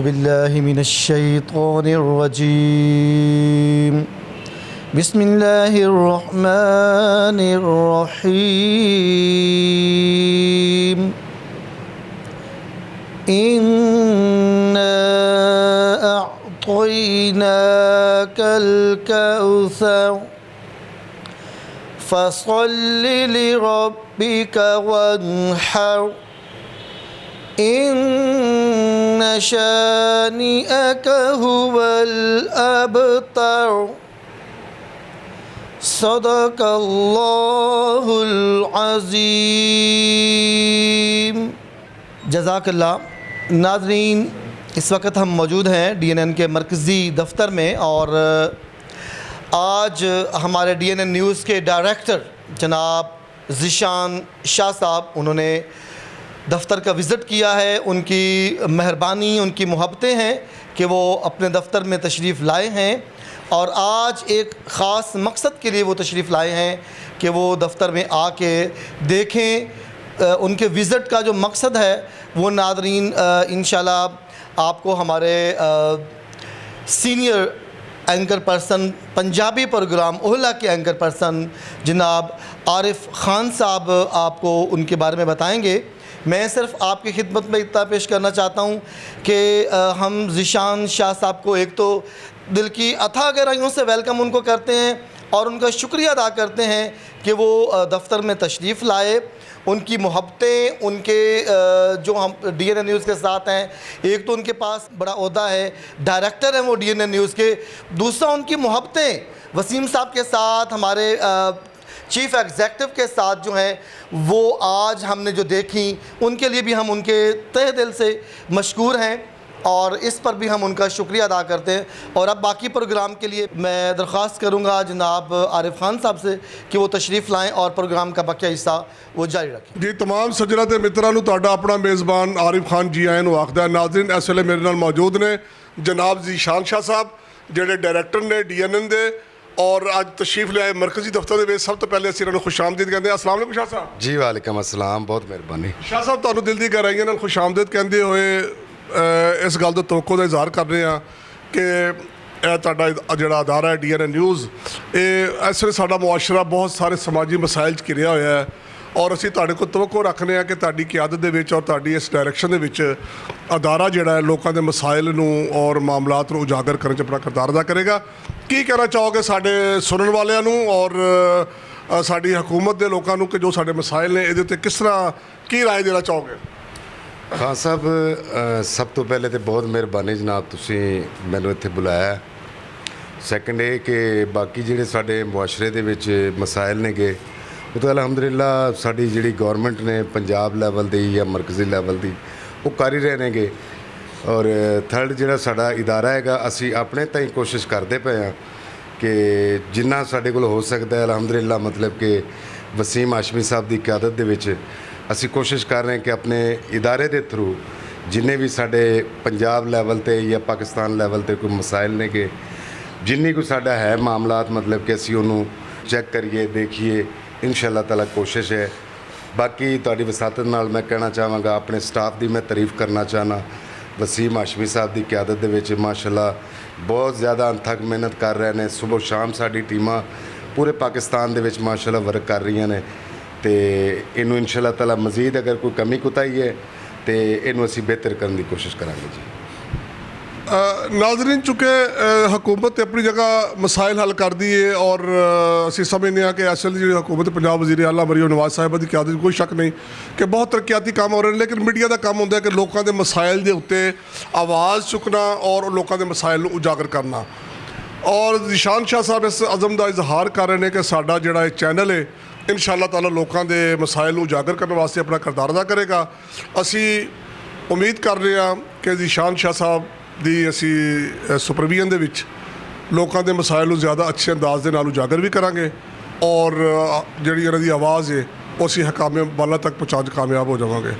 अऊज़ु बिल्लाहि मिनश्शैतानिर्रजीम बिस्मिल्लाहिर्रहमानिर्रहीम इन्ना अअतैनाकल कौसर फसल्लि लिरब्बिका वन्हर इन्न शानिअक हुवल अबतर सदक़ल्लाहुल अज़ीम। जज़ाकल्लाह। नाज़रीन, इस वक्त हम मौजूद हैं DNN के मरकज़ी दफ्तर में और आज हमारे DNN न्यूज़ के डायरेक्टर जनाब ज़ीशान शाह साहब उन्होंने दफ़्तर का विज़िट किया है। उनकी मेहरबानी, उनकी मोहब्बतें हैं कि वो अपने दफ़्तर में तशरीफ़ लाए हैं और आज एक ख़ास मकसद के लिए वो तशरीफ़ लाए हैं कि वो दफ़्तर में आके देखें। उनके विज़िट का जो मकसद है वो नाज़रीन इंशाल्लाह आपको हमारे senior anchor person, Punjabi programme ओहला के एंकर पर्सन जनाब आरिफ ख़ान साहब आपको उनके बारे में बताएंगे। मैं सिर्फ़ आपकी खिदमत में इतना पेश करना चाहता हूँ कि हम ज़ीशान शाह साहब को एक तो दिल की अथाह गहराइयों से वेलकम उनको करते हैं और उनका शुक्रिया अदा करते हैं कि वो दफ़्तर में तशरीफ़ लाए। उनकी मोहब्बतें, उनके जो हम DNN न्यूज़ के साथ हैं, एक तो उनके पास बड़ा ओहदा है, डायरेक्टर हैं वो DNN न्यूज़ के, दूसरा उनकी मोहब्बतें वसीम साहब के साथ, हमारे चीफ़ एग्ज़ेक्टिव के साथ जो हैं वो आज हमने जो देखी, उनके लिए भी हम उनके तहे दिल से मशकूर हैं और इस पर भी हम उनका शुक्रिया अदा करते हैं। और अब बाकी प्रोग्राम के लिए मैं दरख्वास्त करूँगा जनाब आरिफ ख़ान साहब से कि वो तशरीफ़ लाएँ और प्रोग्राम का बाकी हिस्सा वो जारी रखें। जी, तमाम सज्जना ते मित्रों तुहाडा अपना मेज़बान आरिफ खान जी आए नूं आखदा। नाज़रीन, इस वेले मेरे नाल मौजूद ने जनाब ज़ीशान शाह साहब जिहड़े डायरैक्टर ने DNN दे और अज तशरीफ़ लियाए मरकज़ी दफ्तर दे विच। सब तो पहले असीं इन्हां नूं खुशामदीद कहंदे हां। अस्सलाम वालेकुम शाह साहब। जी वालेकुम अस्सलाम, बहुत मेहरबानी। शाह साहब, तुहानूं दिल दी गहराइयां नाल खुशामदीद कहंदे होए इस गल दा तवक्को दा इज़हार कर रहे हैं कि तुहाडा जिहड़ा अदारा है DNN न्यूज़, इस वेले साडा मुआशरा बहुत सारे समाजी मसाइल च घिरिया होया है और असीं तुहाडे कोल तवक्को रखने हैं कि तुहाडी क़यादत दे विच और तुहाडी इस डायरैक्शन दे विच अदारा जिहड़ा है लोकां दे मसाइल नूं और मामलात नूं उजागर करने च अपना किरदार अदा करेगा। की कहना चाहोगे साडे सुनन वालियां नूं और साडी हुकूमत दे लोकां नूं कि जो साडे मसाइल ने इहदे उत्ते किस तरह की राय देना चाहोगे? खान साहब, सब तो पहले तो बहुत मेहरबानी जनाब, तुसीं मैनूं इत्थे बुलाया। सैकेंड ये कि बाकी जिहड़े साडे मुआशरे दे विच मसाइल ने गे वो तो अलहमदुलिल्ला साडी जिहड़ी गौरमेंट ने पंजाब लैवल दी या मरकज़ी लैवल दी वो कर ही रहे नेगे। और थर्ड जिहड़ा साडा इदारा हैगा, असीं अपने ताईं कोशिश करदे पए हां कि जिन्ना साडे कोल हो सकदा है अलहमदुलिल्ला, मतलब कि वसीम हाशमी साहब दी क़यादत दे विच असी कोशिश कर रहे हैं कि अपने इदारे के थ्रू जिन्ने भी साढ़े पंजाब लैवल ते या पाकिस्तान लैवल ते कोई मसाइल ने कि जिन्नी कोई साडा है मामलात, मतलब कि असी उन्होंने चैक करिए, देखिए। इंशाअल्लाह ताला कोशिश है। बाकी तुहाडी वसातत नाल मैं कहना चाहांगा, अपने स्टाफ की मैं तारीफ़ करना चाहना। वसीम हाशमी साहब की क़यादत दे विच माशाअल्लाह बहुत ज़्यादा अनथक मेहनत कर रहे हैं। सुबह शाम साडी टीमां पूरे पाकिस्तान दे विच माशाअल्लाह वर्क कर रही ने तो इनू इंशाअल्लाह ताला मज़ीद अगर कोई कमी कुताही है तो इनू असीं बेहतर करने की कोशिश करांगे जी। नाज़रीन, चूँकि हुकूमत अपनी जगह मसाइल हल कर दी है और असीं समझने हैं कि असल जी हुकूमत पंजाब वज़ीर आला मरीम नवाज़ साहिबा की क़यादत कोई शक नहीं कि बहुत तरक्याती काम हो रहे हैं, लेकिन मीडिया का काम होंदा है कि लोगों के मसाइल के उत्ते आवाज़ चुकना और लोगों के मसाइल नूं उजागर करना। और ज़ीशान शाह साहब इस अज़म का इजहार कर रहे हैं कि साडा जिहड़ा चैनल है इंशाअल्लाह ताला लोगों के मसाइल नूं उजागर करने वास्ते अपना किरदार अदा करेगा। असी उम्मीद कर रहे हैं कि ज़ीशान शाह साहब की असी सुपरविजन दे विच लोगों के मसाइल नूं ज़्यादा अच्छे अंदाज दे नाल उजागर भी करांगे और जिहड़ी इन्हां दी आवाज़ है वो असी हकामे वाला तक पहुँचा कामयाब हो जावांगे।